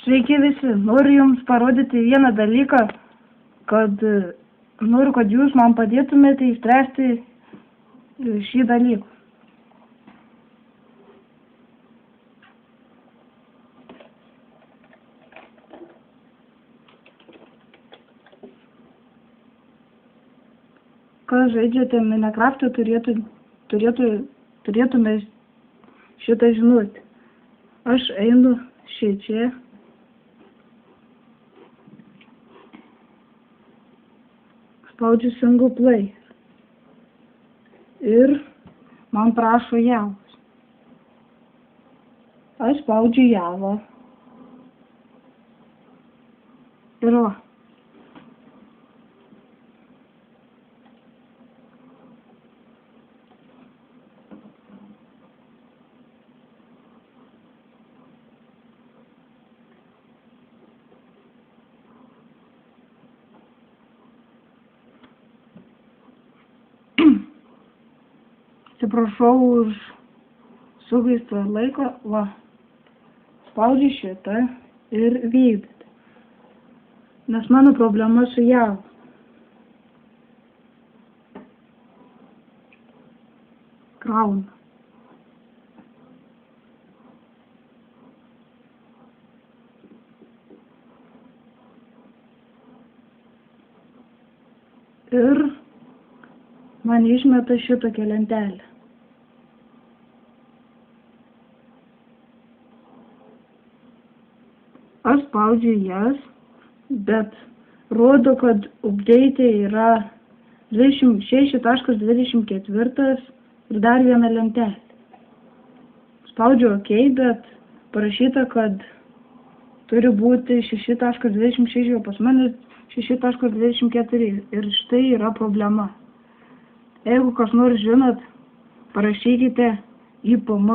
Sveiki visi, noriu Jums parodyti vieną dalyką, noriu, kad Jūs man padėtumėte išspręsti šį dalyką. Kas žaidžiate Minecraft'ą, turėtume šitą žinoti. Aš einu šičia. Spaudžiu single player. Ir man prašo javos. Aš spaudžiu javą. Ir va. Atsiprašau už sugaistą laiką, va, spaudžiu šitą ir vykdyti, nes mano problema su java. Krauna. Ir man išmeta šitokią lentelę. Aš spaudžiu jas, bet rodo, kad update yra 26.24 ir dar viena lentelė. Spaudžiu OK, bet parašyta, kad turi būti 6.26, o pas mane 6.24 ir štai yra problema. Jeigu kas nors žinot, parašykite į PM.